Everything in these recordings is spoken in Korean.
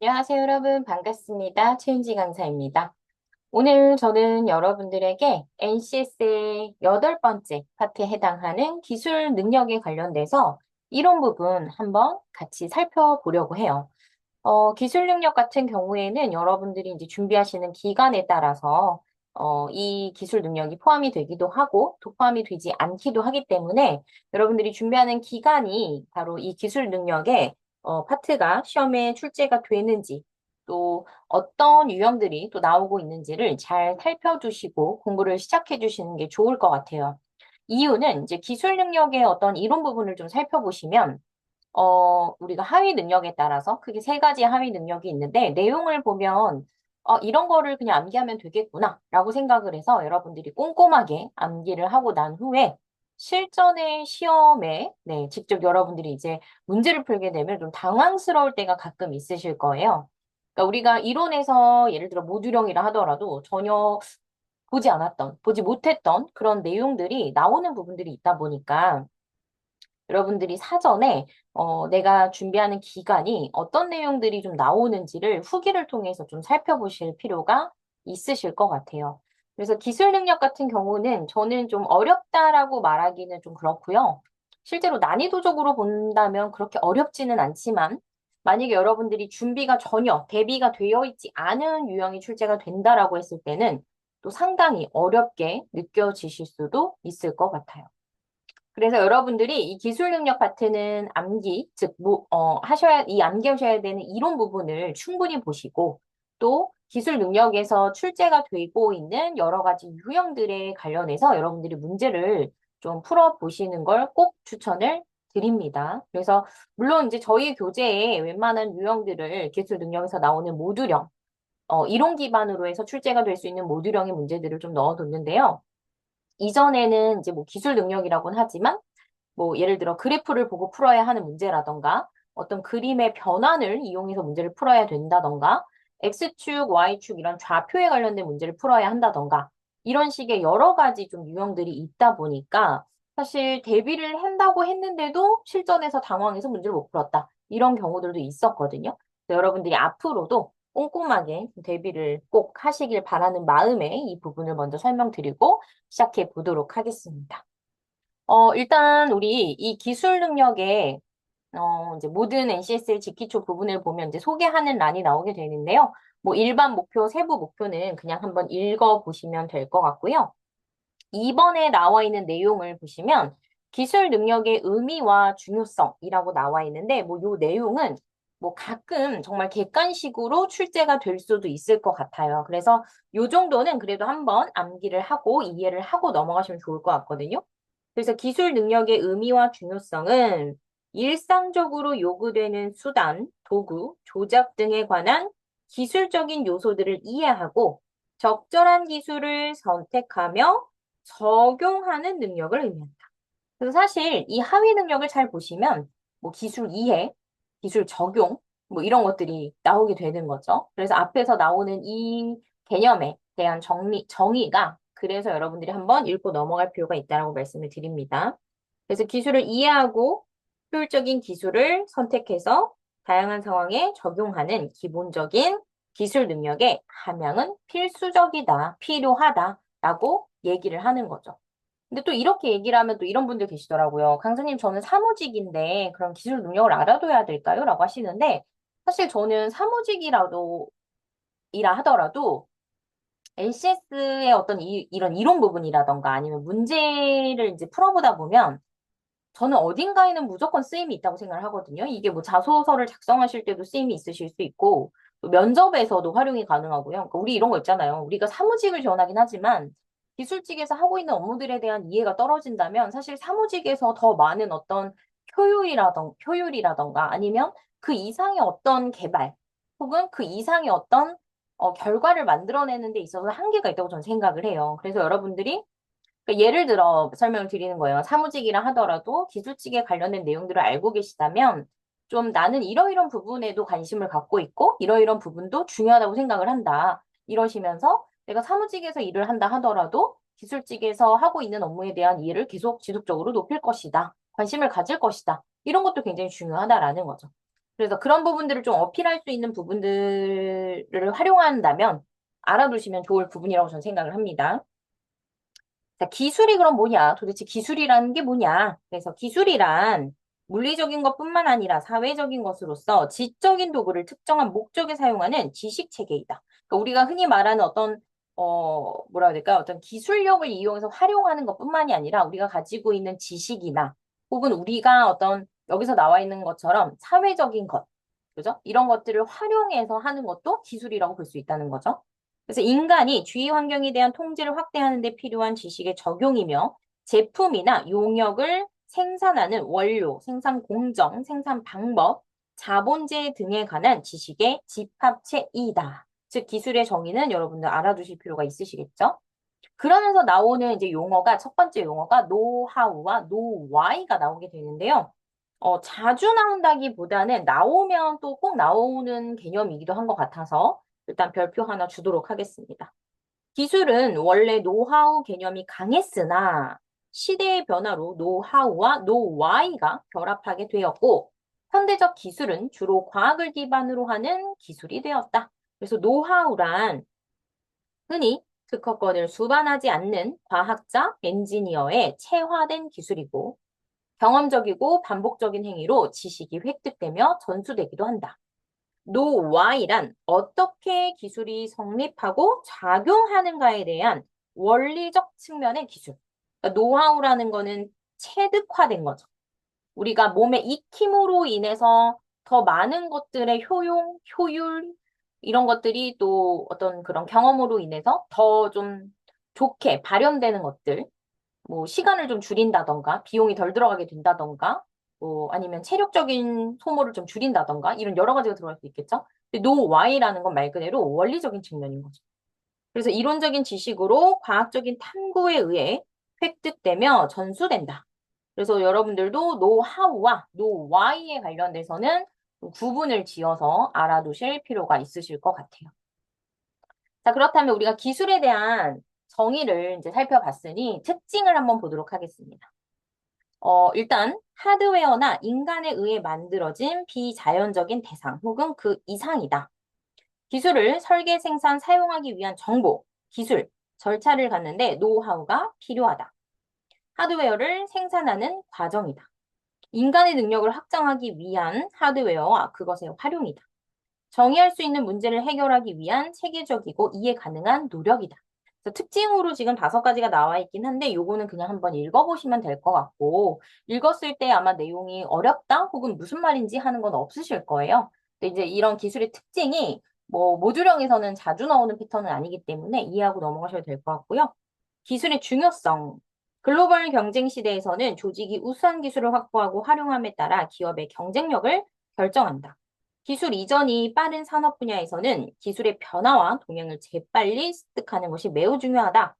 안녕하세요, 여러분. 반갑습니다. 최윤지 강사입니다. 오늘 저는 여러분들에게 NCS의 8번째 파트에 해당하는 기술 능력에 관련돼서 이론 부분 한번 같이 살펴보려고 해요. 기술 능력 같은 경우에는 여러분들이 이제 준비하시는 기간에 따라서 이 기술 능력이 포함이 되기도 하고 또 포함이 되지 않기도 하기 때문에 여러분들이 준비하는 기간이 바로 이 기술 능력의 파트가 시험에 출제가 되는지 또 어떤 유형들이 또 나오고 있는지를 잘 살펴두시고 공부를 시작해 주시는 게 좋을 것 같아요. 이유는 이제 기술 능력의 어떤 이론 부분을 좀 살펴보시면 우리가 하위 능력에 따라서 크게 세 가지 하위 능력이 있는데 내용을 보면 이런 거를 그냥 암기하면 되겠구나 라고 생각을 해서 여러분들이 꼼꼼하게 암기를 하고 난 후에 실전의 시험에 네, 직접 여러분들이 이제 문제를 풀게 되면 좀 당황스러울 때가 가끔 있으실 거예요. 그러니까 우리가 이론에서 예를 들어 모듈형이라 하더라도 전혀 보지 못했던 그런 내용들이 나오는 부분들이 있다 보니까 여러분들이 사전에 내가 준비하는 기간이 어떤 내용들이 좀 나오는지를 후기를 통해서 좀 살펴보실 필요가 있으실 것 같아요. 그래서 기술 능력 같은 경우는 저는 좀 어렵다라고 말하기는 좀 그렇고요. 실제로 난이도적으로 본다면 그렇게 어렵지는 않지만 만약에 여러분들이 준비가 전혀 대비가 되어 있지 않은 유형이 출제가 된다라고 했을 때는 또 상당히 어렵게 느껴지실 수도 있을 것 같아요. 그래서 여러분들이 이 기술 능력 파트는 암기, 즉, 암기하셔야 되는 이론 부분을 충분히 보시고, 또 기술 능력에서 출제가 되고 있는 여러 가지 유형들에 관련해서 여러분들이 문제를 좀 풀어보시는 걸 꼭 추천을 드립니다. 그래서, 물론 이제 저희 교재에 웬만한 유형들을 기술 능력에서 나오는 모듈형, 이론 기반으로 해서 출제가 될 수 있는 모듈형의 문제들을 좀 넣어뒀는데요. 이전에는 이제 뭐 기술 능력이라고는 하지만 뭐 예를 들어 그래프를 보고 풀어야 하는 문제라던가 어떤 그림의 변환을 이용해서 문제를 풀어야 된다던가 X축, Y축 이런 좌표에 관련된 문제를 풀어야 한다던가 이런 식의 여러 가지 좀 유형들이 있다 보니까 사실 대비를 한다고 했는데도 실전에서 당황해서 문제를 못 풀었다. 이런 경우들도 있었거든요. 그래서 여러분들이 앞으로도 꼼꼼하게 대비를 꼭 하시길 바라는 마음에 이 부분을 먼저 설명드리고 시작해 보도록 하겠습니다. 일단 우리 이 기술 능력의 이제 모든 NCSL 직기초 부분을 보면 이제 소개하는 란이 나오게 되는데요. 뭐 일반 목표, 세부 목표는 그냥 한번 읽어 보시면 될 것 같고요. 2번에 나와 있는 내용을 보시면 기술 능력의 의미와 중요성이라고 나와 있는데 뭐 요 내용은 뭐 가끔 정말 객관식으로 출제가 될 수도 있을 것 같아요. 그래서 요 정도는 그래도 한번 암기를 하고 이해를 하고 넘어가시면 좋을 것 같거든요. 그래서 기술 능력의 의미와 중요성은 일상적으로 요구되는 수단, 도구, 조작 등에 관한 기술적인 요소들을 이해하고 적절한 기술을 선택하며 적용하는 능력을 의미한다. 그래서 사실 이 하위 능력을 잘 보시면 뭐 기술 이해, 기술 적용, 뭐 이런 것들이 나오게 되는 거죠. 그래서 앞에서 나오는 이 개념에 대한 정의가 그래서 여러분들이 한번 읽고 넘어갈 필요가 있다고 말씀을 드립니다. 그래서 기술을 이해하고 효율적인 기술을 선택해서 다양한 상황에 적용하는 기본적인 기술 능력의 함양은 필수적이다, 필요하다라고 얘기를 하는 거죠. 근데 또 이렇게 얘기를 하면 또 이런 분들 계시더라고요. 강사님, 저는 사무직인데 그럼 기술 능력을 알아둬야 될까요? 라고 하시는데 사실 저는 이라 하더라도 NCS의 어떤 이런 이론 부분이라던가 아니면 문제를 이제 풀어보다 보면 저는 어딘가에는 무조건 쓰임이 있다고 생각을 하거든요. 이게 뭐 자소서를 작성하실 때도 쓰임이 있으실 수 있고, 또 면접에서도 활용이 가능하고요. 그러니까 우리 이런 거 있잖아요. 우리가 사무직을 지원하긴 하지만, 기술직에서 하고 있는 업무들에 대한 이해가 떨어진다면, 사실 사무직에서 더 많은 어떤 효율이라던가 아니면 그 이상의 어떤 개발, 혹은 그 이상의 어떤 결과를 만들어내는 데 있어서 한계가 있다고 저는 생각을 해요. 그래서 여러분들이 그러니까 예를 들어 설명을 드리는 거예요. 사무직이라 하더라도 기술직에 관련된 내용들을 알고 계시다면 좀 나는 이러이런 부분에도 관심을 갖고 있고 이러이런 부분도 중요하다고 생각을 한다. 이러시면서 내가 사무직에서 일을 한다 하더라도 기술직에서 하고 있는 업무에 대한 이해를 계속 지속적으로 높일 것이다. 관심을 가질 것이다. 이런 것도 굉장히 중요하다라는 거죠. 그래서 그런 부분들을 좀 어필할 수 있는 부분들을 활용한다면 알아두시면 좋을 부분이라고 저는 생각을 합니다. 자, 기술이 그럼 뭐냐? 도대체 기술이라는 게 뭐냐? 그래서 기술이란 물리적인 것뿐만 아니라 사회적인 것으로서 지적인 도구를 특정한 목적에 사용하는 지식 체계이다. 그러니까 우리가 흔히 말하는 어떤 뭐라 해야 될까? 어떤 기술력을 이용해서 활용하는 것뿐만이 아니라 우리가 가지고 있는 지식이나 혹은 우리가 어떤 여기서 나와 있는 것처럼 사회적인 것, 그죠? 이런 것들을 활용해서 하는 것도 기술이라고 볼 수 있다는 거죠. 그래서 인간이 주위 환경에 대한 통제를 확대하는 데 필요한 지식의 적용이며 제품이나 용역을 생산하는 원료, 생산 공정, 생산 방법, 자본재 등에 관한 지식의 집합체이다. 즉 기술의 정의는 여러분들 알아두실 필요가 있으시겠죠? 그러면서 나오는 이제 용어가 첫 번째 용어가 노하우와 노와이가 나오게 되는데요. 자주 나온다기보다는 나오면 또 꼭 나오는 개념이기도 한 것 같아서 일단 별표 하나 주도록 하겠습니다. 기술은 원래 노하우 개념이 강했으나 시대의 변화로 노하우와 노와이가 결합하게 되었고 현대적 기술은 주로 과학을 기반으로 하는 기술이 되었다. 그래서 노하우란 흔히 특허권을 수반하지 않는 과학자, 엔지니어의 체화된 기술이고 경험적이고 반복적인 행위로 지식이 획득되며 전수되기도 한다. 노와이란 어떻게 기술이 성립하고 작용하는가에 대한 원리적 측면의 기술. 그러니까 노하우라는 거는 체득화된 거죠. 우리가 몸의 익힘으로 인해서 더 많은 것들의 효용, 효율, 이런 것들이 또 어떤 그런 경험으로 인해서 더 좀 좋게 발현되는 것들, 뭐 시간을 좀 줄인다던가, 비용이 덜 들어가게 된다던가, 뭐 아니면 체력적인 소모를 좀 줄인다던가, 이런 여러 가지가 들어갈 수 있겠죠? 근데 노와이라는 건 말 그대로 원리적인 측면인 거죠. 그래서 이론적인 지식으로 과학적인 탐구에 의해 획득되며 전수된다. 그래서 여러분들도 노하우와 노와이에 관련돼서는 구분을 지어서 알아두실 필요가 있으실 것 같아요. 자, 그렇다면 우리가 기술에 대한 정의를 이제 살펴봤으니 특징을 한번 보도록 하겠습니다. 일단 하드웨어나 인간에 의해 만들어진 비자연적인 대상 혹은 그 이상이다. 기술을 설계, 생산, 사용하기 위한 정보, 기술, 절차를 갖는데 노하우가 필요하다. 하드웨어를 생산하는 과정이다. 인간의 능력을 확장하기 위한 하드웨어와 그것의 활용이다. 정의할 수 있는 문제를 해결하기 위한 체계적이고 이해 가능한 노력이다. 그래서 특징으로 지금 5가지가 나와 있긴 한데 요거는 그냥 한번 읽어보시면 될 것 같고 읽었을 때 아마 내용이 어렵다 혹은 무슨 말인지 하는 건 없으실 거예요. 근데 이제 이런 기술의 특징이 뭐 모듈형에서는 자주 나오는 패턴은 아니기 때문에 이해하고 넘어가셔도 될 것 같고요. 기술의 중요성. 글로벌 경쟁 시대에서는 조직이 우수한 기술을 확보하고 활용함에 따라 기업의 경쟁력을 결정한다. 기술 이전이 빠른 산업 분야에서는 기술의 변화와 동향을 재빨리 습득하는 것이 매우 중요하다.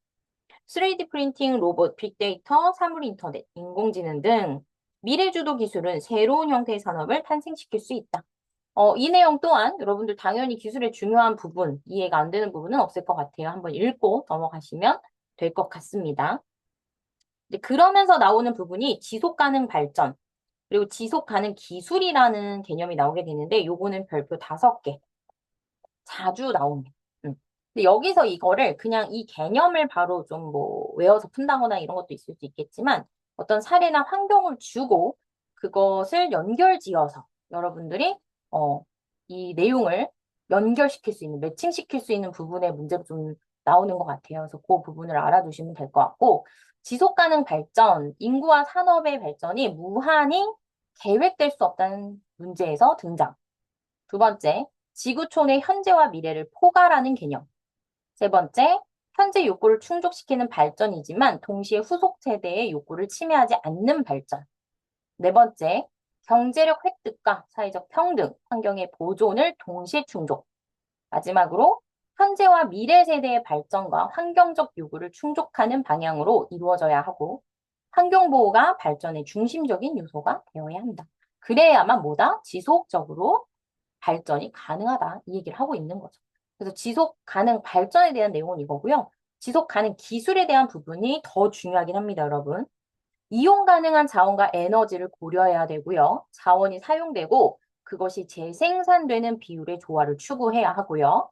3D 프린팅, 로봇, 빅데이터, 사물 인터넷, 인공지능 등 미래주도 기술은 새로운 형태의 산업을 탄생시킬 수 있다. 이 내용 또한 여러분들 당연히 기술의 중요한 부분, 이해가 안 되는 부분은 없을 것 같아요. 한번 읽고 넘어가시면 될 것 같습니다. 근데 그러면서 나오는 부분이 지속 가능 발전, 그리고 지속 가능 기술이라는 개념이 나오게 되는데 요거는 별표 5개 자주 나옵니다. 근데 여기서 이거를 그냥 이 개념을 바로 좀 뭐 외워서 푼다거나 이런 것도 있을 수 있겠지만 어떤 사례나 환경을 주고 그것을 연결지어서 여러분들이 이 내용을 연결시킬 수 있는, 매칭시킬 수 있는 부분의 문제로 좀 나오는 것 같아요. 그래서 그 부분을 알아두시면 될 것 같고 지속 가능 발전, 인구와 산업의 발전이 무한히 계획될 수 없다는 문제에서 등장. 두 번째, 지구촌의 현재와 미래를 포괄하는 개념. 세 번째, 현재 욕구를 충족시키는 발전이지만 동시에 후속 세대의 욕구를 침해하지 않는 발전. 네 번째, 경제력 획득과 사회적 평등, 환경의 보존을 동시에 충족. 마지막으로 현재와 미래 세대의 발전과 환경적 요구를 충족하는 방향으로 이루어져야 하고 환경보호가 발전의 중심적인 요소가 되어야 한다. 그래야만 뭐다? 지속적으로 발전이 가능하다. 이 얘기를 하고 있는 거죠. 그래서 지속 가능 발전에 대한 내용은 이거고요. 지속 가능 기술에 대한 부분이 더 중요하긴 합니다, 여러분. 이용 가능한 자원과 에너지를 고려해야 되고요. 자원이 사용되고 그것이 재생산되는 비율의 조화를 추구해야 하고요.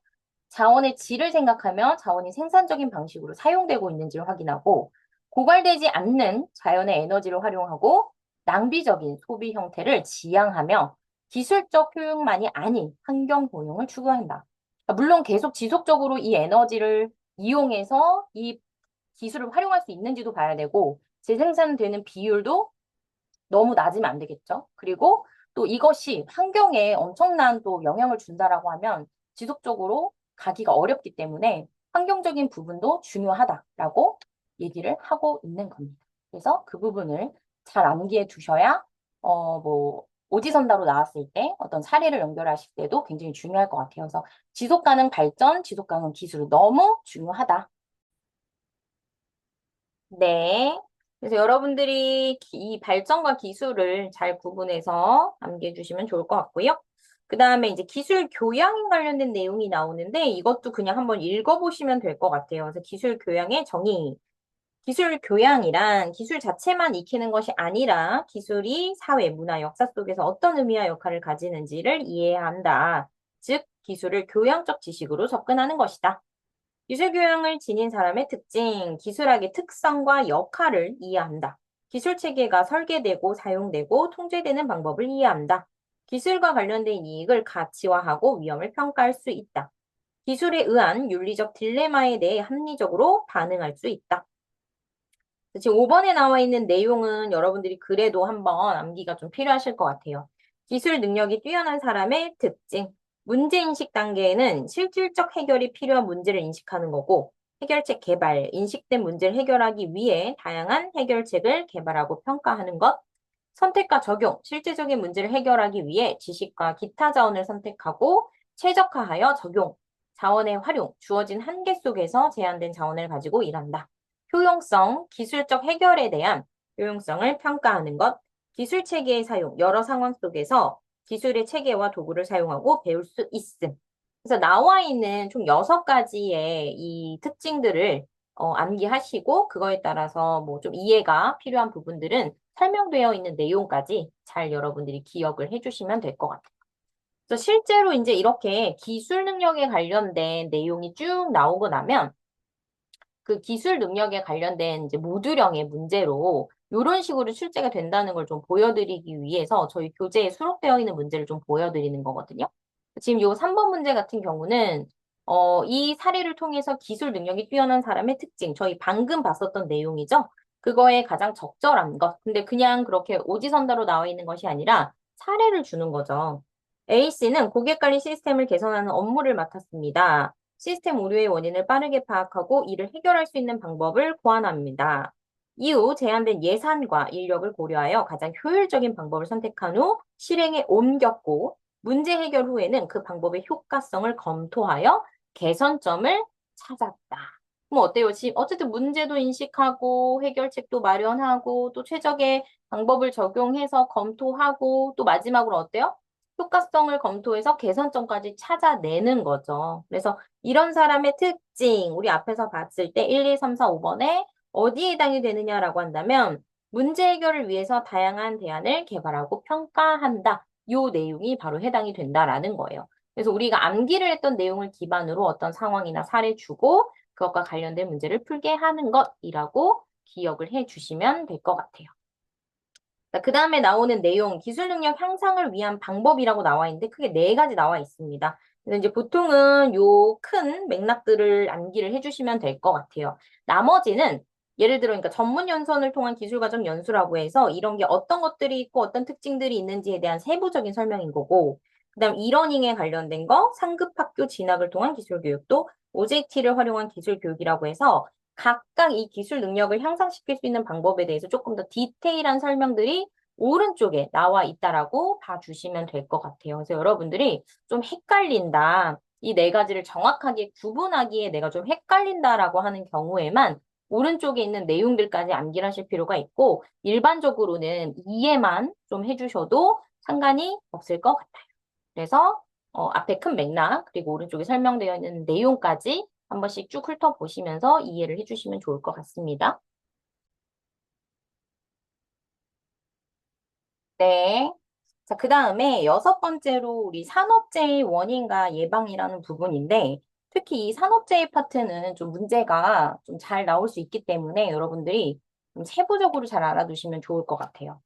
자원의 질을 생각하며 자원이 생산적인 방식으로 사용되고 있는지를 확인하고 고갈되지 않는 자연의 에너지를 활용하고 낭비적인 소비 형태를 지양하며 기술적 효용만이 아닌 환경 효용을 추구한다. 물론 계속 지속적으로 이 에너지를 이용해서 이 기술을 활용할 수 있는지도 봐야 되고 재생산되는 비율도 너무 낮으면 안 되겠죠. 그리고 또 이것이 환경에 엄청난 또 영향을 준다라고 하면 지속적으로 가기가 어렵기 때문에 환경적인 부분도 중요하다라고 얘기를 하고 있는 겁니다. 그래서 그 부분을 잘 암기해 두셔야 뭐 오지선다로 나왔을 때 어떤 사례를 연결하실 때도 굉장히 중요할 것 같아요. 그래서 지속가능 발전, 지속가능 기술 너무 중요하다. 네. 그래서 여러분들이 이 발전과 기술을 잘 구분해서 암기해 주시면 좋을 것 같고요. 그 다음에 이제 기술 교양에 관련된 내용이 나오는데 이것도 그냥 한번 읽어보시면 될 것 같아요. 그래서 기술 교양의 정의. 기술 교양이란 기술 자체만 익히는 것이 아니라 기술이 사회, 문화, 역사 속에서 어떤 의미와 역할을 가지는지를 이해해야 한다. 즉, 기술을 교양적 지식으로 접근하는 것이다. 기술 교양을 지닌 사람의 특징, 기술학의 특성과 역할을 이해한다. 기술 체계가 설계되고 사용되고 통제되는 방법을 이해한다. 기술과 관련된 이익을 가치화하고 위험을 평가할 수 있다. 기술에 의한 윤리적 딜레마에 대해 합리적으로 반응할 수 있다. 지금 5번에 나와 있는 내용은 여러분들이 그래도 한번 암기가 좀 필요하실 것 같아요. 기술 능력이 뛰어난 사람의 특징. 문제인식 단계에는 실질적 해결이 필요한 문제를 인식하는 거고, 해결책 개발, 인식된 문제를 해결하기 위해 다양한 해결책을 개발하고 평가하는 것. 선택과 적용, 실제적인 문제를 해결하기 위해 지식과 기타 자원을 선택하고 최적화하여 적용, 자원의 활용, 주어진 한계 속에서 제한된 자원을 가지고 일한다. 효용성, 기술적 해결에 대한 효용성을 평가하는 것, 기술 체계의 사용, 여러 상황 속에서 기술의 체계와 도구를 사용하고 배울 수 있음. 그래서 나와 있는 총 6가지의 이 특징들을 암기하시고 그거에 따라서 뭐 좀 이해가 필요한 부분들은 설명되어 있는 내용까지 잘 여러분들이 기억을 해주시면 될 것 같아요. 그래서 실제로 이제 이렇게 기술 능력에 관련된 내용이 쭉 나오고 나면 그 기술 능력에 관련된 이제 모듈형의 문제로 이런 식으로 출제가 된다는 걸 좀 보여드리기 위해서 저희 교재에 수록되어 있는 문제를 좀 보여드리는 거거든요. 지금 요 3번 문제 같은 경우는 이 사례를 통해서 기술 능력이 뛰어난 사람의 특징, 저희 방금 봤었던 내용이죠. 그거에 가장 적절한 것. 근데 그냥 그렇게 오지선다로 나와 있는 것이 아니라 사례를 주는 거죠. A씨는 고객관리 시스템을 개선하는 업무를 맡았습니다. 시스템 오류의 원인을 빠르게 파악하고 이를 해결할 수 있는 방법을 고안합니다. 이후 제한된 예산과 인력을 고려하여 가장 효율적인 방법을 선택한 후 실행에 옮겼고 문제 해결 후에는 그 방법의 효과성을 검토하여 개선점을 찾았다. 뭐 어때요? 지금 어쨌든 문제도 인식하고 해결책도 마련하고 또 최적의 방법을 적용해서 검토하고 또 마지막으로 어때요? 효과성을 검토해서 개선점까지 찾아내는 거죠. 그래서 이런 사람의 특징, 우리 앞에서 봤을 때 1, 2, 3, 4, 5번에 어디에 해당이 되느냐라고 한다면 문제 해결을 위해서 다양한 대안을 개발하고 평가한다. 요 내용이 바로 해당이 된다라는 거예요. 그래서 우리가 암기를 했던 내용을 기반으로 어떤 상황이나 사례 주고 그것과 관련된 문제를 풀게 하는 것이라고 기억을 해 주시면 될 것 같아요. 그 다음에 나오는 내용, 기술 능력 향상을 위한 방법이라고 나와 있는데 크게 4가지 나와 있습니다. 그래서 이제 보통은 요 큰 맥락들을 암기를 해주시면 될 것 같아요. 나머지는 예를 들어 그러니까 전문 연수원을 통한 기술과정 연수라고 해서 이런 게 어떤 것들이 있고 어떤 특징들이 있는지에 대한 세부적인 설명인 거고 그다음 이러닝에 관련된 거, 상급 학교 진학을 통한 기술 교육도 OJT를 활용한 기술 교육이라고 해서 각각 이 기술 능력을 향상시킬 수 있는 방법에 대해서 조금 더 디테일한 설명들이 오른쪽에 나와 있다라고 봐주시면 될 것 같아요. 그래서 여러분들이 좀 헷갈린다. 이 4가지를 정확하게 구분하기에 내가 좀 헷갈린다라고 하는 경우에만 오른쪽에 있는 내용들까지 암기를 하실 필요가 있고 일반적으로는 이해만 좀 해주셔도 상관이 없을 것 같아요. 그래서 앞에 큰 맥락 그리고 오른쪽에 설명되어 있는 내용까지 한 번씩 쭉 훑어보시면서 이해를 해주시면 좋을 것 같습니다. 네. 자, 그 다음에 여섯 번째로 우리 산업재해 원인과 예방이라는 부분인데, 특히 이 산업재해 파트는 좀 문제가 좀 잘 나올 수 있기 때문에 여러분들이 좀 세부적으로 잘 알아두시면 좋을 것 같아요.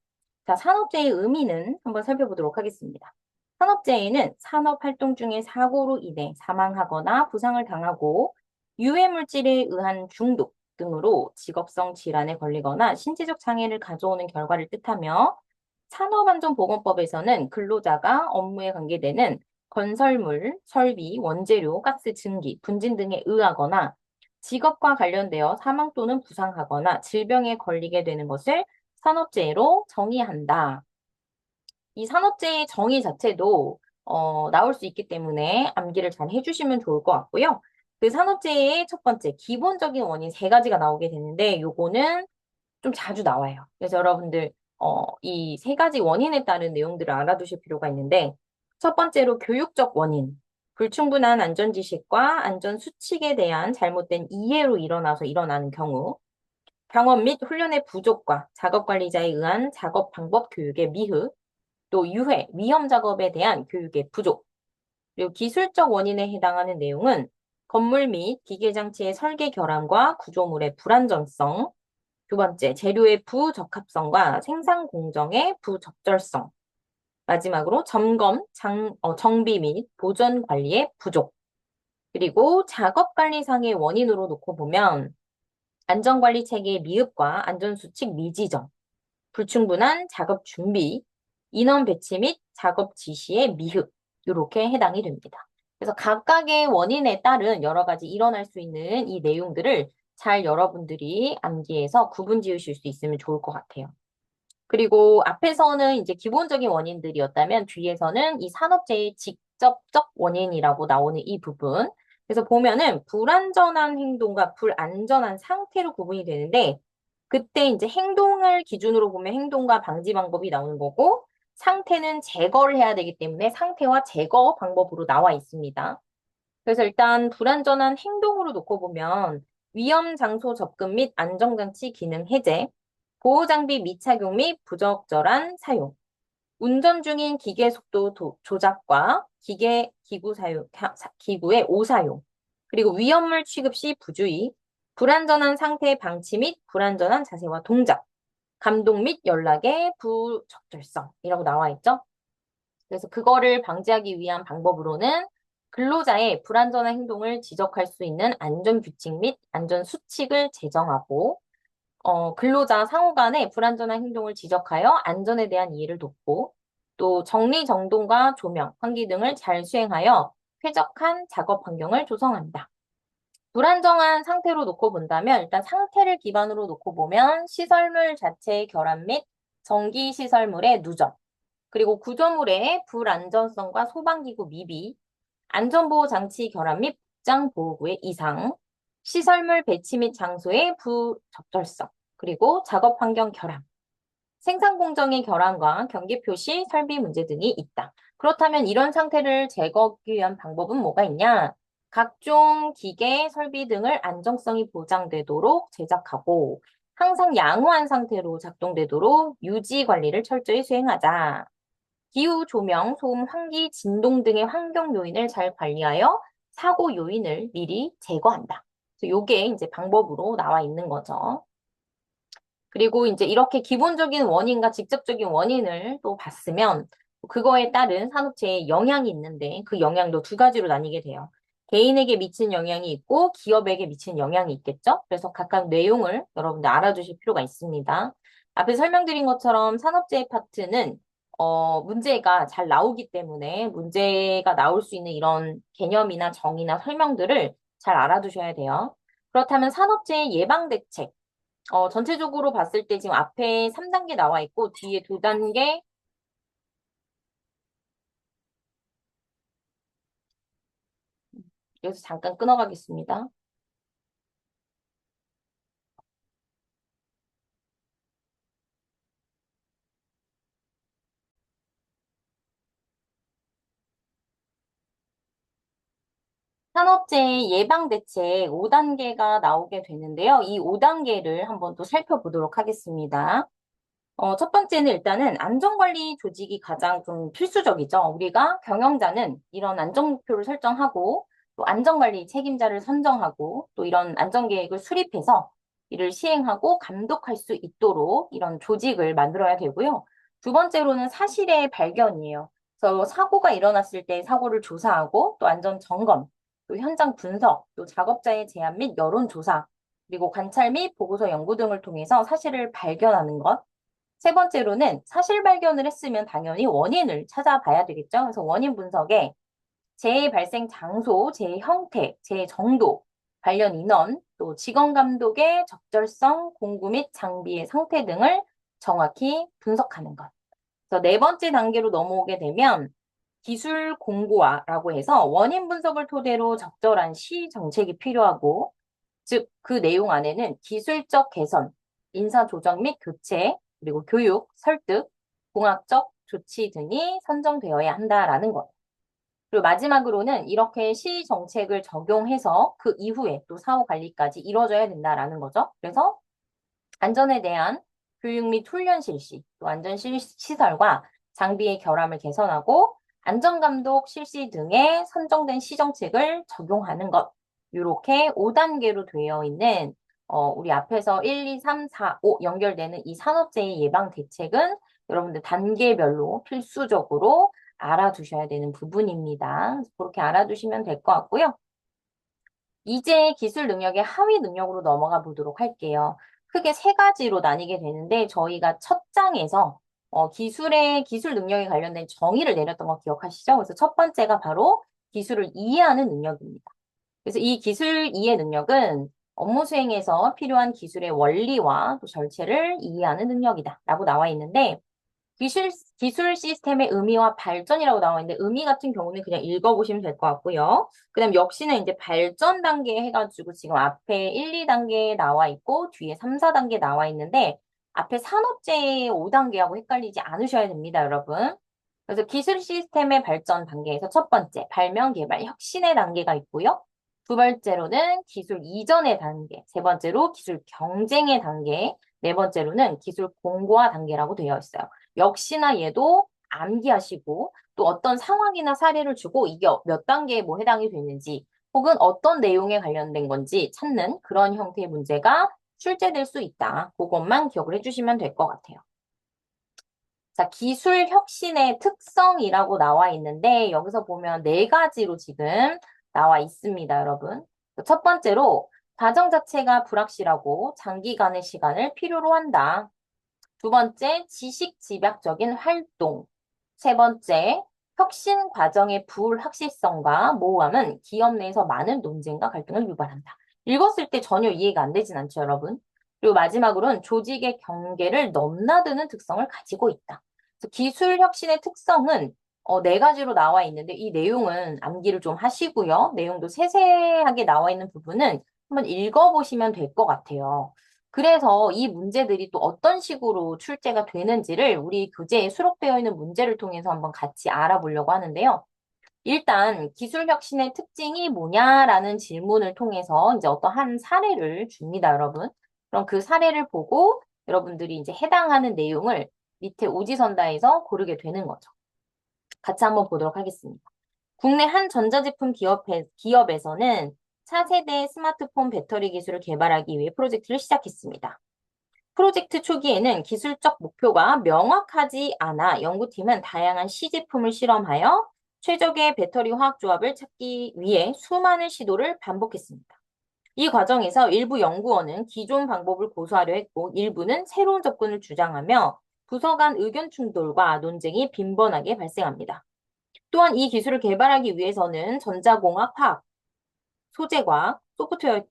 자, 산업재해의 의미는 한번 살펴보도록 하겠습니다. 산업재해는 산업활동 중에 사고로 인해 사망하거나 부상을 당하고 유해물질에 의한 중독 등으로 직업성 질환에 걸리거나 신체적 장애를 가져오는 결과를 뜻하며 산업안전보건법에서는 근로자가 업무에 관계되는 건설물, 설비, 원재료, 가스 증기, 분진 등에 의하거나 직업과 관련되어 사망 또는 부상하거나 질병에 걸리게 되는 것을 산업재해로 정의한다. 이 산업재해 정의 자체도 나올 수 있기 때문에 암기를 잘 해주시면 좋을 것 같고요. 그 산업재해의 첫 번째, 기본적인 원인 세 가지가 나오게 되는데 요거는 좀 자주 나와요. 그래서 여러분들 이 세 가지 원인에 따른 내용들을 알아두실 필요가 있는데 첫 번째로 교육적 원인, 불충분한 안전지식과 안전수칙에 대한 잘못된 이해로 일어나서 일어나는 경우, 경험 및 훈련의 부족과 작업관리자에 의한 작업 방법 교육의 미흡, 또 유해, 위험 작업에 대한 교육의 부족, 그리고 기술적 원인에 해당하는 내용은 건물 및 기계장치의 설계 결함과 구조물의 불안전성, 두 번째, 재료의 부적합성과 생산 공정의 부적절성, 마지막으로 점검, 정비 및 보존 관리의 부족, 그리고 작업 관리상의 원인으로 놓고 보면 안전관리 체계의 미흡과 안전수칙 미지정, 불충분한 작업 준비, 인원 배치 및 작업 지시의 미흡, 이렇게 해당이 됩니다. 그래서 각각의 원인에 따른 여러 가지 일어날 수 있는 이 내용들을 잘 여러분들이 암기해서 구분 지으실 수 있으면 좋을 것 같아요. 그리고 앞에서는 이제 기본적인 원인들이었다면 뒤에서는 이 산업재해의 직접적 원인이라고 나오는 이 부분. 그래서 보면은 불안전한 행동과 불안전한 상태로 구분이 되는데 그때 이제 행동을 기준으로 보면 행동과 방지 방법이 나오는 거고 상태는 제거를 해야 되기 때문에 상태와 제거 방법으로 나와 있습니다. 그래서 일단 불안전한 행동으로 놓고 보면 위험 장소 접근 및 안전장치 기능 해제, 보호장비 미착용 및 부적절한 사용, 운전 중인 기계 속도 조작과 기구 사용, 기구의 오사용, 그리고 위험물 취급 시 부주의, 불안전한 상태 방치 및 불안전한 자세와 동작, 감동 및 연락의 부적절성이라고 나와 있죠. 그래서 그거를 방지하기 위한 방법으로는 근로자의 불안전한 행동을 지적할 수 있는 안전규칙 및 안전수칙을 제정하고 근로자 상호 간의 불안전한 행동을 지적하여 안전에 대한 이해를 돕고 또 정리정돈과 조명, 환기 등을 잘 수행하여 쾌적한 작업 환경을 조성한다. 불안정한 상태로 놓고 본다면 일단 상태를 기반으로 놓고 보면 시설물 자체의 결함 및 전기시설물의 누적, 그리고 구조물의 불안전성과 소방기구 미비, 안전보호장치 결함 및 복장보호구의 이상, 시설물 배치 및 장소의 부적절성, 그리고 작업환경 결함, 생산공정의 결함과 경계표시, 설비 문제 등이 있다. 그렇다면 이런 상태를 제거하기 위한 방법은 뭐가 있냐? 각종 기계, 설비 등을 안정성이 보장되도록 제작하고 항상 양호한 상태로 작동되도록 유지 관리를 철저히 수행하자. 기후, 조명, 소음, 환기, 진동 등의 환경 요인을 잘 관리하여 사고 요인을 미리 제거한다. 그래서 요게 이제 방법으로 나와 있는 거죠. 그리고 이제 이렇게 기본적인 원인과 직접적인 원인을 또 봤으면 그거에 따른 산업체에 영향이 있는데 그 영향도 두 가지로 나뉘게 돼요. 개인에게 미치는 영향이 있고 기업에게 미치는 영향이 있겠죠? 그래서 각각 내용을 여러분들 알아두실 필요가 있습니다. 앞에 설명드린 것처럼 산업재해 파트는 문제가 잘 나오기 때문에 문제가 나올 수 있는 이런 개념이나 정의나 설명들을 잘 알아두셔야 돼요. 그렇다면 산업재해 예방 대책 전체적으로 봤을 때 지금 앞에 3단계 나와 있고 뒤에 2단계, 여기서 잠깐 끊어가겠습니다. 산업재해 예방대책 5단계가 나오게 되는데요. 이 5단계를 한번 또 살펴보도록 하겠습니다. 첫 번째는 일단은 안전관리 조직이 가장 좀 필수적이죠. 우리가 경영자는 이런 안전목표를 설정하고 또 안전관리 책임자를 선정하고 또 이런 안전계획을 수립해서 이를 시행하고 감독할 수 있도록 이런 조직을 만들어야 되고요. 두 번째로는 사실의 발견이에요. 그래서 사고가 일어났을 때 사고를 조사하고 또 안전 점검, 또 현장 분석, 또 작업자의 제안 및 여론 조사, 그리고 관찰 및 보고서 연구 등을 통해서 사실을 발견하는 것. 세 번째로는 사실 발견을 했으면 당연히 원인을 찾아봐야 되겠죠. 그래서 원인 분석에 재해 발생 장소, 재해 형태, 재해 정도, 관련 인원, 또 직원 감독의 적절성, 공구 및 장비의 상태 등을 정확히 분석하는 것. 그래서 네 번째 단계로 넘어오게 되면 기술 공고화라고 해서 원인 분석을 토대로 적절한 시 정책이 필요하고, 즉 그 내용 안에는 기술적 개선, 인사 조정 및 교체, 그리고 교육, 설득, 공학적 조치 등이 선정되어야 한다라는 것. 그리고 마지막으로는 이렇게 시 정책을 적용해서 그 이후에 또 사후 관리까지 이루어져야 된다라는 거죠. 그래서 안전에 대한 교육 및 훈련 실시, 또 안전 시설과 장비의 결함을 개선하고 안전감독 실시 등의 선정된 시정책을 적용하는 것. 이렇게 5단계로 되어 있는 우리 앞에서 1, 2, 3, 4, 5 연결되는 이 산업재해 예방 대책은 여러분들 단계별로 필수적으로 알아두셔야 되는 부분입니다. 그래서 그렇게 알아두시면 될 것 같고요. 이제 기술 능력의 하위 능력으로 넘어가 보도록 할게요. 크게 세 가지로 나뉘게 되는데 저희가 첫 장에서 기술 능력에 관련된 정의를 내렸던 거 기억하시죠? 그래서 첫 번째가 바로 기술을 이해하는 능력입니다. 그래서 이 기술 이해 능력은 업무 수행에서 필요한 기술의 원리와 또 절체를 이해하는 능력이다라고 나와 있는데 기술 시스템의 의미와 발전이라고 나와 있는데 의미 같은 경우는 그냥 읽어보시면 될 것 같고요. 그다음 역시나 이제 발전 단계 해가지고 지금 앞에 1, 2단계 나와 있고 뒤에 3, 4단계 나와 있는데 앞에 산업재해 5단계하고 헷갈리지 않으셔야 됩니다, 여러분. 그래서 기술 시스템의 발전 단계에서 첫 번째, 발명, 개발, 혁신의 단계가 있고요. 두 번째로는 기술 이전의 단계, 세 번째로 기술 경쟁의 단계, 네 번째로는 기술 공고화 단계라고 되어 있어요. 역시나 얘도 암기하시고 또 어떤 상황이나 사례를 주고 이게 몇 단계에 뭐 해당이 되는지 혹은 어떤 내용에 관련된 건지 찾는 그런 형태의 문제가 출제될 수 있다. 그것만 기억을 해주시면 될 것 같아요. 자, 기술 혁신의 특성이라고 나와 있는데 여기서 보면 네 가지로 지금 나와 있습니다, 여러분. 첫 번째로 과정 자체가 불확실하고 장기간의 시간을 필요로 한다. 두 번째, 지식 집약적인 활동. 세 번째, 혁신 과정의 불확실성과 모호함은 기업 내에서 많은 논쟁과 갈등을 유발한다. 읽었을 때 전혀 이해가 안 되진 않죠, 여러분? 그리고 마지막으로는 조직의 경계를 넘나드는 특성을 가지고 있다. 그래서 기술 혁신의 특성은 네 가지로 나와 있는데 이 내용은 암기를 좀 하시고요. 내용도 세세하게 나와 있는 부분은 한번 읽어보시면 될 것 같아요. 그래서 이 문제들이 또 어떤 식으로 출제가 되는지를 우리 교재에 수록되어 있는 문제를 통해서 한번 같이 알아보려고 하는데요. 일단 기술 혁신의 특징이 뭐냐라는 질문을 통해서 이제 어떤 한 사례를 줍니다, 여러분. 그럼 그 사례를 보고 여러분들이 이제 해당하는 내용을 밑에 오지선다에서 고르게 되는 거죠. 같이 한번 보도록 하겠습니다. 국내 한 전자제품 기업에서는 차세대 스마트폰 배터리 기술을 개발하기 위해 프로젝트를 시작했습니다. 프로젝트 초기에는 기술적 목표가 명확하지 않아 연구팀은 다양한 시제품을 실험하여 최적의 배터리 화학 조합을 찾기 위해 수많은 시도를 반복했습니다. 이 과정에서 일부 연구원은 기존 방법을 고수하려 했고 일부는 새로운 접근을 주장하며 부서 간 의견 충돌과 논쟁이 빈번하게 발생합니다. 또한 이 기술을 개발하기 위해서는 전자공학, 화학, 소재과학, 소프트웨어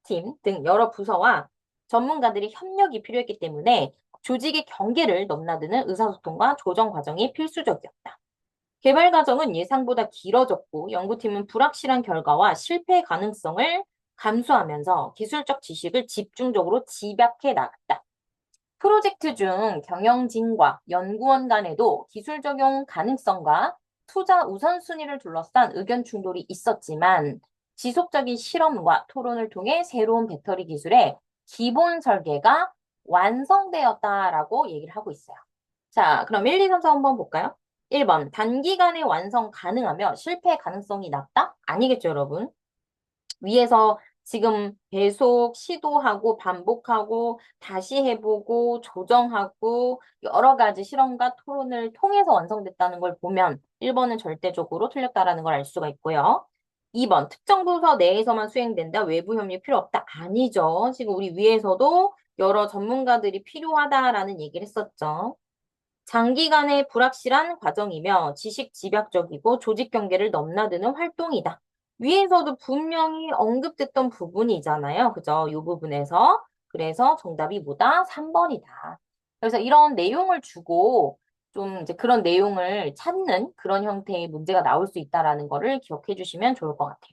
팀 등 여러 부서와 전문가들이 협력이 필요했기 때문에 조직의 경계를 넘나드는 의사소통과 조정 과정이 필수적이었다. 개발 과정은 예상보다 길어졌고 연구팀은 불확실한 결과와 실패 가능성을 감수하면서 기술적 지식을 집중적으로 집약해 나갔다. 프로젝트 중 경영진과 연구원 간에도 기술 적용 가능성과 투자 우선순위를 둘러싼 의견 충돌이 있었지만 지속적인 실험과 토론을 통해 새로운 배터리 기술의 기본 설계가 완성되었다라고 얘기를 하고 있어요. 자, 그럼 1, 2, 3, 4 한번 볼까요? 1번, 단기간에 완성 가능하며 실패 가능성이 낮다? 아니겠죠, 여러분? 위에서 지금 계속 시도하고 반복하고 다시 해보고 조정하고 여러 가지 실험과 토론을 통해서 완성됐다는 걸 보면 1번은 절대적으로 틀렸다라는 걸 알 수가 있고요. 2번, 특정 부서 내에서만 수행된다. 외부 협력 필요 없다. 아니죠. 지금 우리 위에서도 여러 전문가들이 필요하다라는 얘기를 했었죠. 장기간의 불확실한 과정이며 지식 집약적이고 조직 경계를 넘나드는 활동이다. 위에서도 분명히 언급됐던 부분이잖아요. 그죠? 이 부분에서. 그래서 정답이 뭐다? 3번이다. 그래서 이런 내용을 주고 좀 이제 그런 내용을 찾는 그런 형태의 문제가 나올 수 있다라는 거를 기억해 주시면 좋을 것 같아요.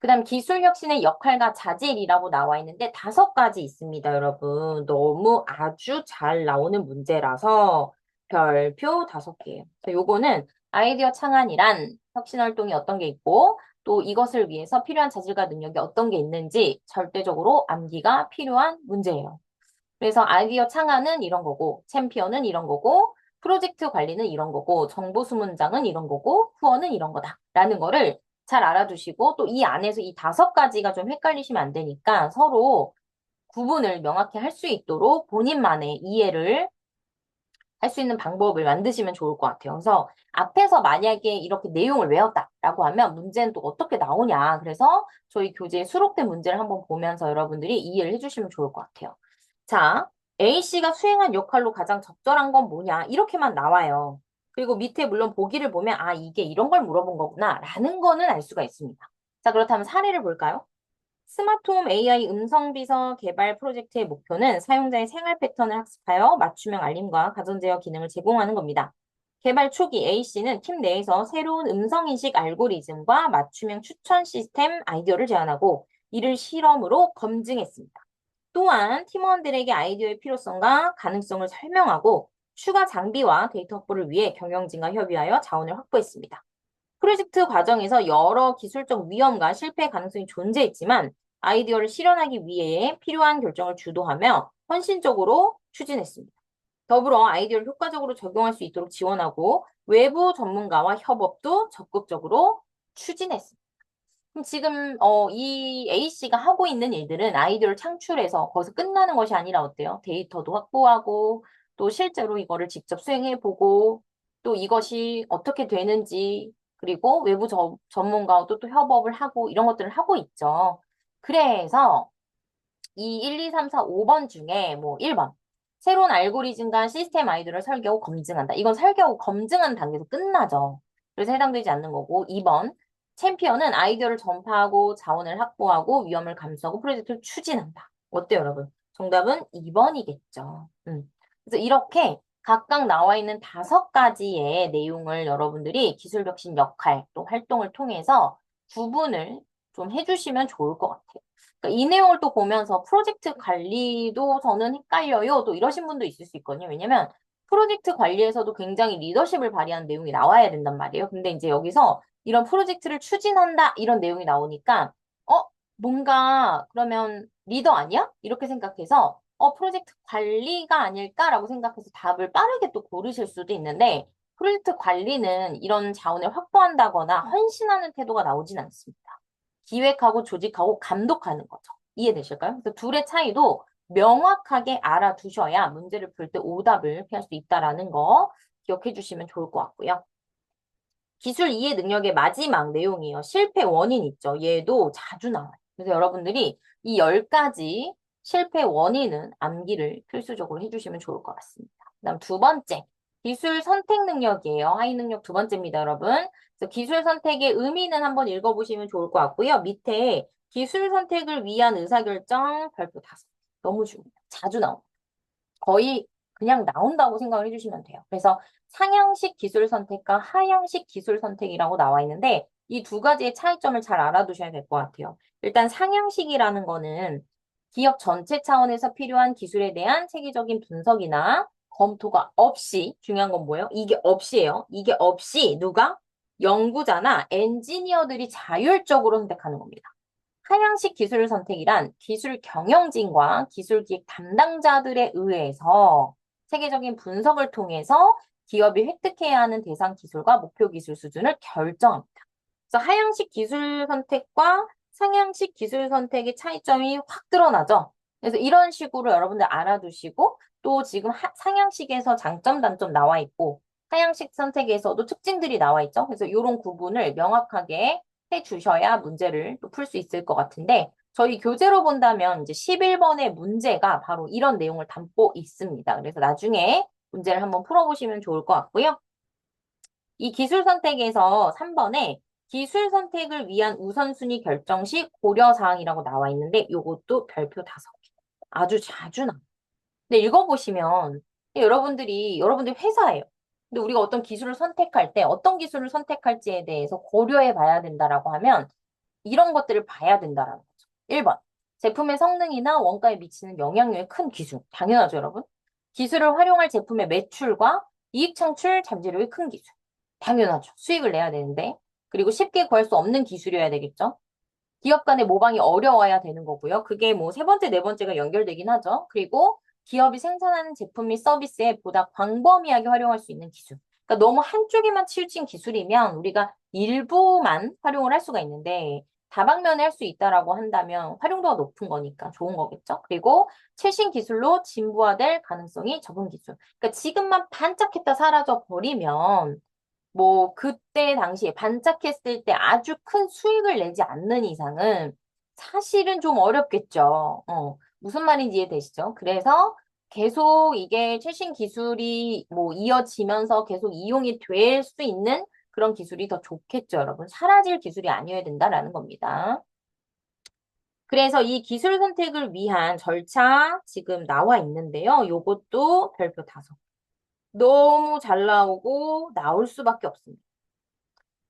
그다음 기술 혁신의 역할과 자질이라고 나와 있는데 5가지 있습니다, 여러분. 너무 아주 잘 나오는 문제라서 별표 5개예요. 요거는 아이디어 창안이란 혁신 활동이 어떤 게 있고 또 이것을 위해서 필요한 자질과 능력이 어떤 게 있는지 절대적으로 암기가 필요한 문제예요. 그래서 아이디어 창안은 이런 거고, 챔피언은 이런 거고, 프로젝트 관리는 이런 거고, 정보 수문장은 이런 거고, 후원은 이런 거다. 라는 거를 잘 알아두시고, 또 이 안에서 이 5가지가 좀 헷갈리시면 안 되니까 서로 구분을 명확히 할 수 있도록 본인만의 이해를 할 수 있는 방법을 만드시면 좋을 것 같아요. 그래서 앞에서 만약에 이렇게 내용을 외웠다라고 하면 문제는 또 어떻게 나오냐. 그래서 저희 교재에 수록된 문제를 한번 보면서 여러분들이 이해를 해주시면 좋을 것 같아요. 자, A씨가 수행한 역할로 가장 적절한 건 뭐냐. 이렇게만 나와요. 그리고 밑에 물론 보기를 보면 아, 이게 이런 걸 물어본 거구나. 라는 거는 알 수가 있습니다. 자, 그렇다면 사례를 볼까요? 스마트홈 AI 음성비서 개발 프로젝트의 목표는 사용자의 생활 패턴을 학습하여 맞춤형 알림과 가전제어 기능을 제공하는 겁니다. 개발 초기 A씨는 팀 내에서 새로운 음성인식 알고리즘과 맞춤형 추천 시스템 아이디어를 제안하고 이를 실험으로 검증했습니다. 또한 팀원들에게 아이디어의 필요성과 가능성을 설명하고 추가 장비와 데이터 확보를 위해 경영진과 협의하여 자원을 확보했습니다. 프로젝트 과정에서 여러 기술적 위험과 실패 가능성이 존재했지만 아이디어를 실현하기 위해 필요한 결정을 주도하며 헌신적으로 추진했습니다. 더불어 아이디어를 효과적으로 적용할 수 있도록 지원하고 외부 전문가와 협업도 적극적으로 추진했습니다. 그럼 지금 이 A씨가 하고 있는 일들은 아이디어를 창출해서 거기서 끝나는 것이 아니라 어때요? 데이터도 확보하고 또 실제로 이거를 직접 수행해보고 또 이것이 어떻게 되는지 그리고 외부 전문가와도 또 협업을 하고 이런 것들을 하고 있죠. 그래서 이 1, 2, 3, 4, 5번 중에 뭐 1번 새로운 알고리즘과 시스템 아이디어를 설계하고 검증한다. 이건 설계하고 검증하는 단계에서 끝나죠. 그래서 해당되지 않는 거고 2번 챔피언은 아이디어를 전파하고 자원을 확보하고 위험을 감수하고 프로젝트를 추진한다. 어때요, 여러분? 정답은 2번이겠죠. 그래서 이렇게 각각 나와 있는 5가지의 내용을 여러분들이 기술혁신 역할 또 활동을 통해서 구분을 좀 해주시면 좋을 것 같아요. 그러니까 이 내용을 또 보면서 프로젝트 관리도 저는 헷갈려요. 또 이러신 분도 있을 수 있거든요. 왜냐면 프로젝트 관리에서도 굉장히 리더십을 발휘하는 내용이 나와야 된단 말이에요. 근데 이제 여기서 이런 프로젝트를 추진한다 이런 내용이 나오니까 뭔가 그러면 리더 아니야? 이렇게 생각해서 프로젝트 관리가 아닐까라고 생각해서 답을 빠르게 또 고르실 수도 있는데 프로젝트 관리는 이런 자원을 확보한다거나 헌신하는 태도가 나오진 않습니다. 기획하고 조직하고 감독하는 거죠. 이해되실까요? 그래서 둘의 차이도 명확하게 알아두셔야 문제를 풀 때 오답을 피할 수 있다라는 거 기억해 주시면 좋을 것 같고요. 기술 이해 능력의 마지막 내용이에요. 실패 원인 있죠. 얘도 자주 나와요. 그래서 여러분들이 이 10가지 실패 원인은 암기를 필수적으로 해주시면 좋을 것 같습니다. 그다음 2번째, 기술 선택 능력이에요. 하위 능력 2번째입니다, 여러분. 그래서 기술 선택의 의미는 한번 읽어보시면 좋을 것 같고요. 밑에 기술 선택을 위한 의사결정 별표 5. 너무 중요해요. 자주 나옵니다. 거의 그냥 나온다고 생각을 해주시면 돼요. 그래서 상향식 기술 선택과 하향식 기술 선택이라고 나와 있는데 이 2가지의 차이점을 잘 알아두셔야 될 것 같아요. 일단 상향식이라는 거는 기업 전체 차원에서 필요한 기술에 대한 체계적인 분석이나 검토가 없이 중요한 건 뭐예요? 이게 없이예요. 이게 없이 누가? 연구자나 엔지니어들이 자율적으로 선택하는 겁니다. 하향식 기술 선택이란 기술 경영진과 기술 기획 담당자들에 의해서 세계적인 분석을 통해서 기업이 획득해야 하는 대상 기술과 목표 기술 수준을 결정합니다. 그래서 하향식 기술 선택과 상향식 기술 선택의 차이점이 확 드러나죠. 그래서 이런 식으로 여러분들 알아두시고 또 지금 상향식에서 장점, 단점 나와 있고 하향식 선택에서도 특징들이 나와 있죠. 그래서 이런 구분을 명확하게 해 주셔야 문제를 또 풀 수 있을 것 같은데 저희 교재로 본다면 이제 11번의 문제가 바로 이런 내용을 담고 있습니다. 그래서 나중에 문제를 한번 풀어보시면 좋을 것 같고요. 이 기술 선택에서 3번에 기술 선택을 위한 우선순위 결정 시 고려사항이라고 나와 있는데 이것도 별표 5개. 아주 자주 나와요. 근데 읽어보시면 여러분들 회사예요. 근데 우리가 어떤 기술을 선택할 때 어떤 기술을 선택할지에 대해서 고려해 봐야 된다라고 하면 이런 것들을 봐야 된다라는 거죠. 1번. 제품의 성능이나 원가에 미치는 영향력이 큰 기술. 당연하죠, 여러분. 기술을 활용할 제품의 매출과 이익 창출 잠재력이 큰 기술. 당연하죠. 수익을 내야 되는데. 그리고 쉽게 구할 수 없는 기술이어야 되겠죠. 기업 간의 모방이 어려워야 되는 거고요. 그게 뭐 세 번째, 네 번째가 연결되긴 하죠. 그리고 기업이 생산하는 제품 및 서비스에 보다 광범위하게 활용할 수 있는 기술. 그러니까 너무 한쪽에만 치우친 기술이면 우리가 일부만 활용을 할 수가 있는데 다방면에 할 수 있다라고 한다면 활용도가 높은 거니까 좋은 거겠죠. 그리고 최신 기술로 진부화될 가능성이 적은 기술. 그러니까 지금만 반짝했다 사라져 버리면 뭐 그때 당시에 반짝했을 때 아주 큰 수익을 내지 않는 이상은 사실은 좀 어렵겠죠. 무슨 말인지 이해되시죠? 그래서 계속 이게 최신 기술이 뭐 이어지면서 계속 이용이 될 수 있는 그런 기술이 더 좋겠죠, 여러분. 사라질 기술이 아니어야 된다라는 겁니다. 그래서 이 기술 선택을 위한 절차 지금 나와 있는데요. 요것도 별표 5. 너무 잘 나오고 나올 수밖에 없습니다.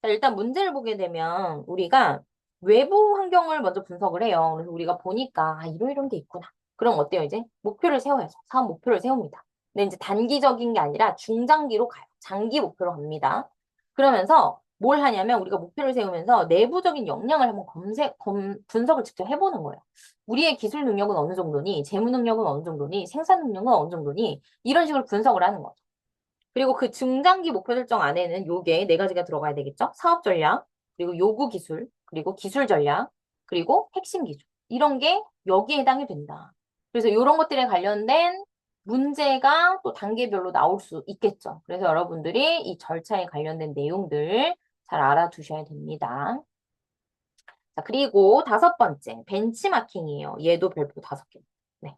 자, 일단 문제를 보게 되면 우리가 외부 환경을 먼저 분석을 해요. 그래서 우리가 보니까 이런 게 있구나. 그럼 어때요, 이제? 목표를 세워야죠. 사업 목표를 세웁니다. 근데 이제 단기적인 게 아니라 중장기로 가요. 장기 목표로 갑니다. 그러면서 뭘 하냐면 우리가 목표를 세우면서 내부적인 역량을 한번 분석을 직접 해보는 거예요. 우리의 기술 능력은 어느 정도니, 재무 능력은 어느 정도니, 생산 능력은 어느 정도니, 이런 식으로 분석을 하는 거죠. 그리고 그 중장기 목표 설정 안에는 요게 네 가지가 들어가야 되겠죠? 사업 전략, 그리고 요구 기술, 그리고 기술 전략, 그리고 핵심 기술. 이런 게 여기에 해당이 된다. 그래서 이런 것들에 관련된 문제가 또 단계별로 나올 수 있겠죠. 그래서 여러분들이 이 절차에 관련된 내용들 잘 알아두셔야 됩니다. 자, 그리고 5번째, 벤치마킹이에요. 얘도 별표 5개. 네.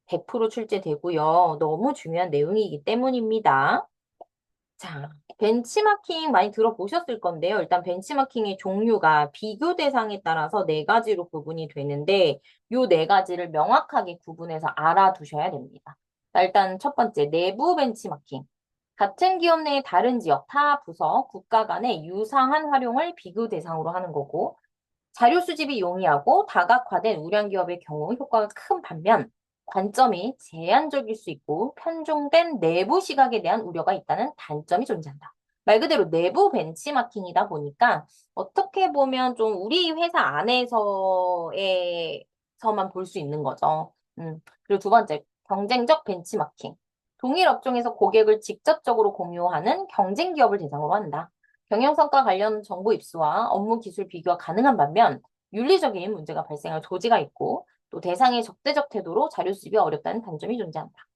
100% 출제되고요. 너무 중요한 내용이기 때문입니다. 자, 벤치마킹 많이 들어보셨을 건데요. 일단 벤치마킹의 종류가 비교 대상에 따라서 네 가지로 구분이 되는데 요 네 가지를 명확하게 구분해서 알아두셔야 됩니다. 자, 일단 첫 번째, 내부 벤치마킹. 같은 기업 내의 다른 지역, 타 부서, 국가 간의 유사한 활용을 비교 대상으로 하는 거고 자료 수집이 용이하고 다각화된 우량 기업의 경우 효과가 큰 반면 관점이 제한적일 수 있고 편중된 내부 시각에 대한 우려가 있다는 단점이 존재한다. 말 그대로 내부 벤치마킹이다 보니까 어떻게 보면 좀 우리 회사 안에서만 볼 수 있는 거죠. 그리고 두 번째, 경쟁적 벤치마킹. 동일 업종에서 고객을 직접적으로 공유하는 경쟁 기업을 대상으로 한다. 경영성과 관련 정보 입수와 업무 기술 비교가 가능한 반면 윤리적인 문제가 발생할 소지가 있고 또 대상의 적대적 태도로 자료 수집이 어렵다는 단점이 존재한다.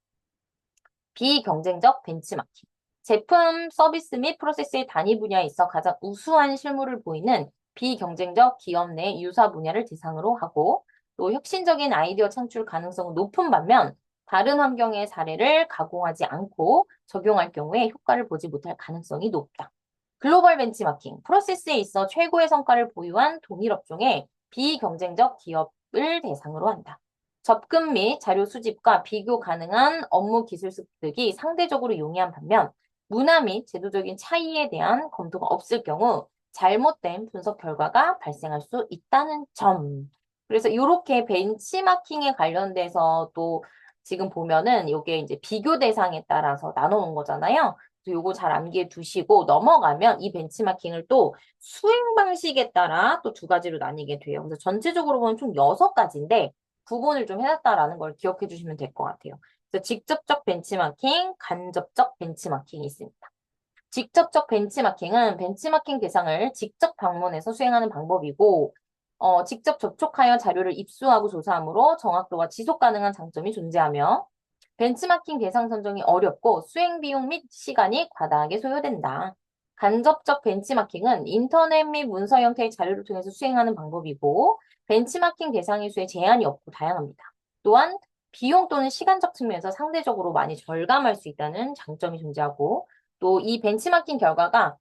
비경쟁적 벤치마킹. 제품, 서비스 및 프로세스의 단위 분야에 있어 가장 우수한 실무를 보이는 비경쟁적 기업 내 유사 분야를 대상으로 하고 또 혁신적인 아이디어 창출 가능성은 높은 반면 다른 환경의 사례를 가공하지 않고 적용할 경우에 효과를 보지 못할 가능성이 높다. 글로벌 벤치마킹, 프로세스에 있어 최고의 성과를 보유한 동일 업종의 비경쟁적 기업을 대상으로 한다. 접근 및 자료 수집과 비교 가능한 업무 기술 습득이 상대적으로 용이한 반면 문화 및 제도적인 차이에 대한 검토가 없을 경우 잘못된 분석 결과가 발생할 수 있다는 점. 그래서 이렇게 벤치마킹에 관련돼서 또 지금 보면은 이게 이제 비교 대상에 따라서 나눠놓은 거잖아요. 그래서 요거 잘 암기해 두시고 넘어가면 이 벤치마킹을 또 수행 방식에 따라 또 두 가지로 나뉘게 돼요. 그래서 전체적으로 보면 총 6가지인데 구분을 좀 해놨다라는 걸 기억해 주시면 될 것 같아요. 그래서 직접적 벤치마킹, 간접적 벤치마킹이 있습니다. 직접적 벤치마킹은 벤치마킹 대상을 직접 방문해서 수행하는 방법이고, 직접 접촉하여 자료를 입수하고 조사함으로 정확도와 지속 가능한 장점이 존재하며, 벤치마킹 대상 선정이 어렵고 수행 비용 및 시간이 과다하게 소요된다. 간접적 벤치마킹은 인터넷 및 문서 형태의 자료를 통해서 수행하는 방법이고, 벤치마킹 대상의 수에 제한이 없고 다양합니다. 또한 비용 또는 시간적 측면에서 상대적으로 많이 절감할 수 있다는 장점이 존재하고, 또 이 벤치마킹 결과가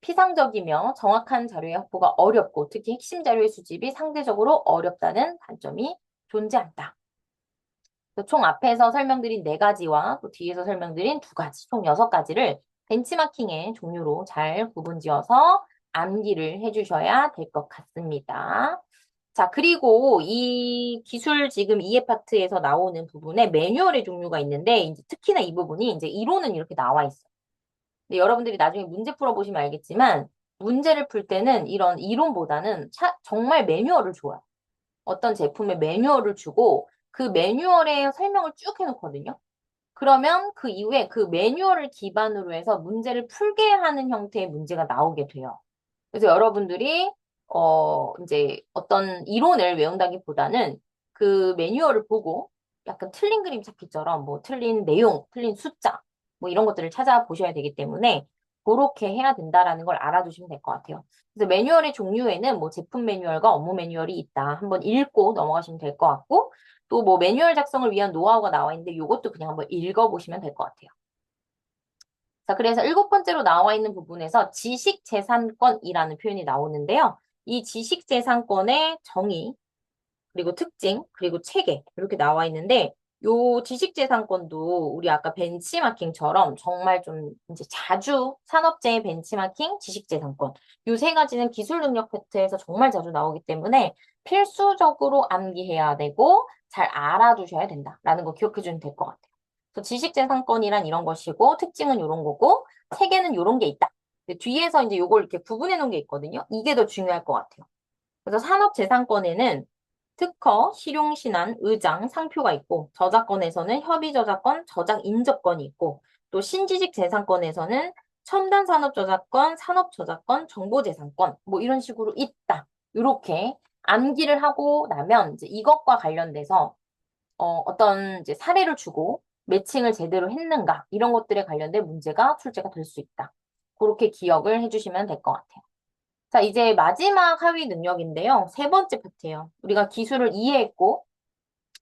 피상적이며 정확한 자료의 확보가 어렵고 특히 핵심 자료의 수집이 상대적으로 어렵다는 단점이 존재한다. 총 앞에서 설명드린 4가지와 또 뒤에서 설명드린 2가지, 총 6가지를 벤치마킹의 종류로 잘 구분지어서 암기를 해주셔야 될 것 같습니다. 자, 그리고 이 기술 지금 2회 파트에서 나오는 부분에 매뉴얼의 종류가 있는데, 이제 특히나 이 부분이 이제 이론은 이렇게 나와 있어요. 근데 여러분들이 나중에 문제 풀어보시면 알겠지만, 문제를 풀 때는 이런 이론보다는 정말 매뉴얼을 줘요. 어떤 제품의 매뉴얼을 주고, 그 매뉴얼의 설명을 쭉 해놓거든요. 그러면 그 이후에 그 매뉴얼을 기반으로 해서 문제를 풀게 하는 형태의 문제가 나오게 돼요. 그래서 여러분들이 이제 어떤 이론을 외운다기보다는 그 매뉴얼을 보고 약간 틀린 그림 찾기처럼 뭐 틀린 내용, 틀린 숫자 뭐 이런 것들을 찾아보셔야 되기 때문에 그렇게 해야 된다라는 걸 알아두시면 될 것 같아요. 그래서 매뉴얼의 종류에는 뭐 제품 매뉴얼과 업무 매뉴얼이 있다. 한번 읽고 넘어가시면 될 것 같고 또 뭐 매뉴얼 작성을 위한 노하우가 나와 있는데 이것도 그냥 한번 읽어보시면 될 것 같아요. 자, 그래서 7번째로 나와 있는 부분에서 지식재산권이라는 표현이 나오는데요. 이 지식재산권의 정의, 그리고 특징, 그리고 체계 이렇게 나와 있는데 요 지식재산권도 우리 아까 벤치마킹처럼 정말 좀 이제 자주 산업재해 벤치마킹, 지식재산권 요 3가지는 기술 능력 파트에서 정말 자주 나오기 때문에 필수적으로 암기해야 되고 잘 알아두셔야 된다라는 거 기억해 주면 될 것 같아요. 그래서 지식재산권이란 이런 것이고 특징은 이런 거고 체계는 이런 게 있다. 뒤에서 이제 요걸 이렇게 구분해 놓은 게 있거든요. 이게 더 중요할 것 같아요. 그래서 산업재산권에는 특허, 실용신안, 의장, 상표가 있고 저작권에서는 협의저작권, 저작인접권이 있고 또 신지식재산권에서는 첨단산업저작권, 산업저작권, 정보재산권 뭐 이런 식으로 있다. 이렇게 암기를 하고 나면 이제 이것과 관련돼서 어떤 이제 사례를 주고 매칭을 제대로 했는가 이런 것들에 관련된 문제가 출제가 될 수 있다. 그렇게 기억을 해주시면 될 것 같아요. 자, 이제 마지막 하위 능력인데요. 3번째 파트예요. 우리가 기술을 이해했고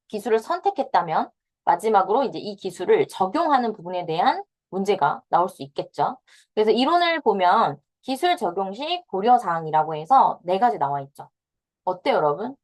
기술을 선택했다면 마지막으로 이제 이 기술을 적용하는 부분에 대한 문제가 나올 수 있겠죠. 그래서 이론을 보면 기술 적용 시 고려사항이라고 해서 4가지 나와 있죠. 어때요, 여러분?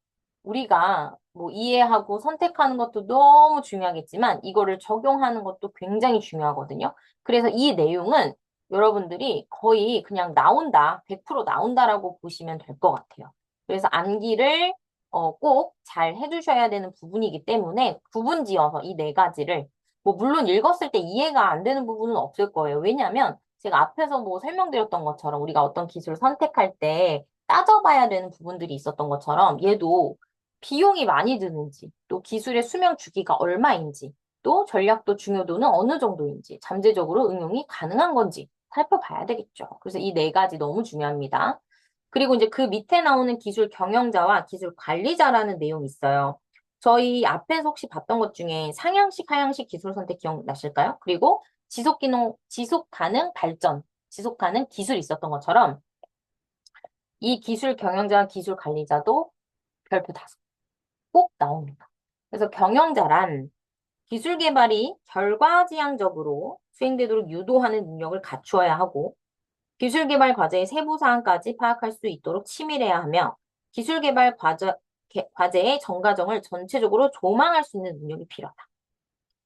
우리가 뭐 이해하고 선택하는 것도 너무 중요하겠지만 이거를 적용하는 것도 굉장히 중요하거든요. 그래서 이 내용은 여러분들이 거의 그냥 나온다, 100% 나온다라고 보시면 될 것 같아요. 그래서 암기를 꼭 잘 해주셔야 되는 부분이기 때문에 구분지어서 이 4가지를 뭐 물론 읽었을 때 이해가 안 되는 부분은 없을 거예요. 왜냐하면 제가 앞에서 뭐 설명드렸던 것처럼 우리가 어떤 기술을 선택할 때 따져봐야 되는 부분들이 있었던 것처럼 얘도 비용이 많이 드는지, 또 기술의 수명 주기가 얼마인지, 또 전략도 중요도는 어느 정도인지, 잠재적으로 응용이 가능한 건지 살펴봐야 되겠죠. 그래서 이 4가지 너무 중요합니다. 그리고 이제 그 밑에 나오는 기술 경영자와 기술 관리자라는 내용이 있어요. 저희 앞에서 혹시 봤던 것 중에 상향식, 하향식 기술 선택 기억나실까요? 그리고 지속 가능 발전, 지속 가능 기술이 있었던 것처럼 이 기술 경영자와 기술 관리자도 별표 5. 꼭 나옵니다. 그래서 경영자란 기술 개발이 결과지향적으로 수행되도록 유도하는 능력을 갖추어야 하고 기술 개발 과제의 세부 사항까지 파악할 수 있도록 치밀해야 하며 기술 개발 과제의 전과정을 전체적으로 조망할 수 있는 능력이 필요하다.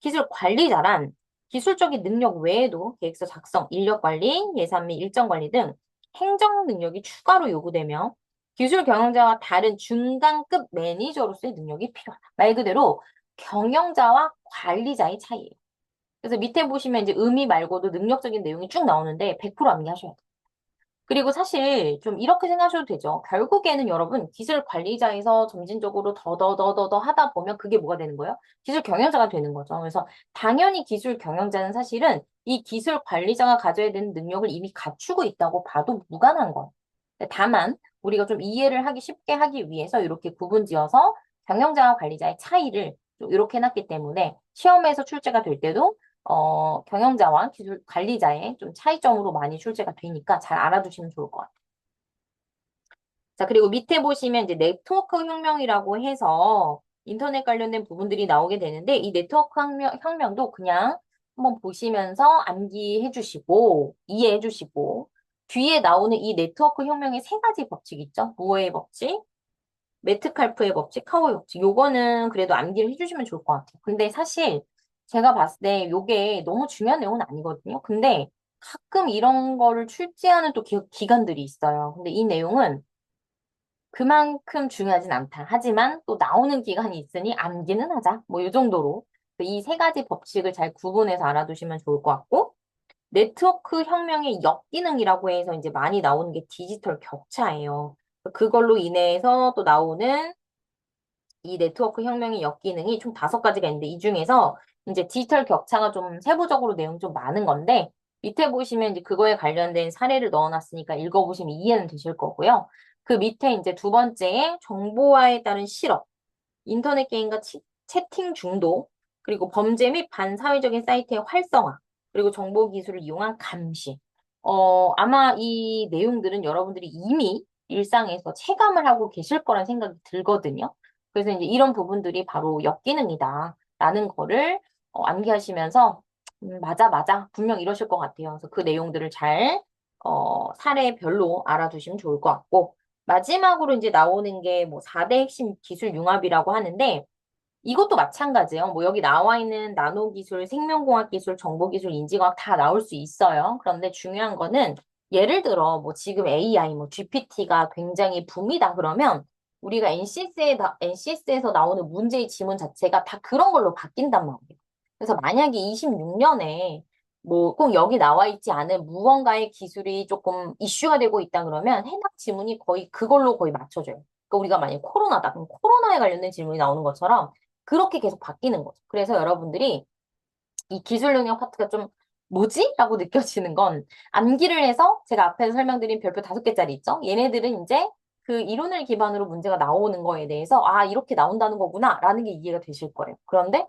기술 관리자란 기술적인 능력 외에도 계획서 작성, 인력 관리, 예산 및 일정 관리 등 행정 능력이 추가로 요구되며 기술 경영자와 다른 중간급 매니저로서의 능력이 필요하다. 말 그대로 경영자와 관리자의 차이예요. 그래서 밑에 보시면 이제 의미 말고도 능력적인 내용이 쭉 나오는데 100% 암기하셔야 돼요. 그리고 사실 좀 이렇게 생각하셔도 되죠. 결국에는 여러분 기술 관리자에서 점진적으로 더더더더더 하다 보면 그게 뭐가 되는 거예요? 기술 경영자가 되는 거죠. 그래서 당연히 기술 경영자는 사실은 이 기술 관리자가 가져야 되는 능력을 이미 갖추고 있다고 봐도 무관한 거예요. 다만 우리가 좀 이해를 하기 쉽게 하기 위해서 이렇게 구분지어서 경영자와 관리자의 차이를 좀 이렇게 해놨기 때문에 시험에서 출제가 될 때도 경영자와 기술 관리자의 좀 차이점으로 많이 출제가 되니까 잘 알아두시면 좋을 것 같아요. 자, 그리고 밑에 보시면 이제 네트워크 혁명이라고 해서 인터넷 관련된 부분들이 나오게 되는데 이 네트워크 혁명도 그냥 한번 보시면서 암기해 주시고 이해해 주시고 뒤에 나오는 이 네트워크 혁명의 세 가지 법칙 있죠? 모어의 법칙, 메트칼프의 법칙, 카오의 법칙. 요거는 그래도 암기를 해주시면 좋을 것 같아요. 근데 사실 제가 봤을 때 요게 너무 중요한 내용은 아니거든요. 근데 가끔 이런 거를 출제하는 또 기관들이 있어요. 근데 이 내용은 그만큼 중요하진 않다. 하지만 또 나오는 기간이 있으니 암기는 하자. 뭐 이 정도로. 이 세 가지 법칙을 잘 구분해서 알아두시면 좋을 것 같고, 네트워크 혁명의 역기능이라고 해서 이제 많이 나오는 게 디지털 격차예요. 그걸로 인해서 또 나오는 이 네트워크 혁명의 역기능이 총 5가지가 있는데 이 중에서 이제 디지털 격차가 좀 세부적으로 내용 좀 많은 건데 밑에 보시면 이제 그거에 관련된 사례를 넣어놨으니까 읽어보시면 이해는 되실 거고요. 그 밑에 이제 두 번째에 정보화에 따른 실업, 인터넷 게임과 채팅 중독, 그리고 범죄 및 반사회적인 사이트의 활성화, 그리고 정보 기술을 이용한 감시. 아마 이 내용들은 여러분들이 이미 일상에서 체감을 하고 계실 거란 생각이 들거든요. 그래서 이제 이런 부분들이 바로 역기능이다. 라는 거를 암기하시면서, 맞아, 맞아. 분명 이러실 것 같아요. 그래서 그 내용들을 잘, 사례별로 알아두시면 좋을 것 같고, 마지막으로 이제 나오는 게 뭐 4대 핵심 기술 융합이라고 하는데 이것도 마찬가지예요. 뭐 여기 나와 있는 나노 기술, 생명공학 기술, 정보 기술, 인지과학 다 나올 수 있어요. 그런데 중요한 거는 예를 들어 뭐 지금 AI, 뭐 GPT가 굉장히 붐이다 그러면 우리가 NCS에서 나오는 문제의 지문 자체가 다 그런 걸로 바뀐단 말이에요. 그래서 만약에 26년에 뭐 꼭 여기 나와 있지 않은 무언가의 기술이 조금 이슈가 되고 있다 그러면 해당 지문이 거의 그걸로 거의 맞춰져요. 그러니까 우리가 만약에 코로나다. 그럼 코로나에 관련된 질문이 나오는 것처럼 그렇게 계속 바뀌는 거죠. 그래서 여러분들이 이 기술 능력 파트가 좀 뭐지? 라고 느껴지는 건 암기를 해서 제가 앞에서 설명드린 별표 5개짜리 있죠? 얘네들은 이제 그 이론을 기반으로 문제가 나오는 거에 대해서 아, 이렇게 나온다는 거구나 라는 게 이해가 되실 거예요. 그런데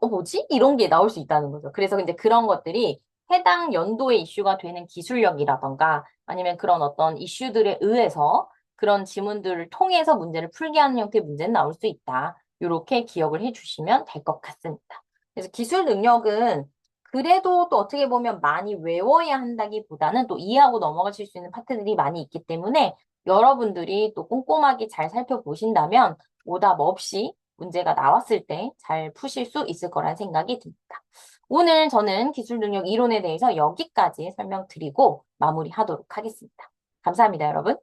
뭐지? 이런 게 나올 수 있다는 거죠. 그래서 이제 그런 것들이 해당 연도의 이슈가 되는 기술력이라던가 아니면 그런 어떤 이슈들에 의해서 그런 지문들을 통해서 문제를 풀게 하는 형태의 문제는 나올 수 있다. 이렇게 기억을 해주시면 될 것 같습니다. 그래서 기술 능력은 그래도 또 어떻게 보면 많이 외워야 한다기보다는 또 이해하고 넘어가실 수 있는 파트들이 많이 있기 때문에 여러분들이 또 꼼꼼하게 잘 살펴보신다면 오답 없이 문제가 나왔을 때 잘 푸실 수 있을 거란 생각이 듭니다. 오늘 저는 기술 능력 이론에 대해서 여기까지 설명드리고 마무리하도록 하겠습니다. 감사합니다, 여러분.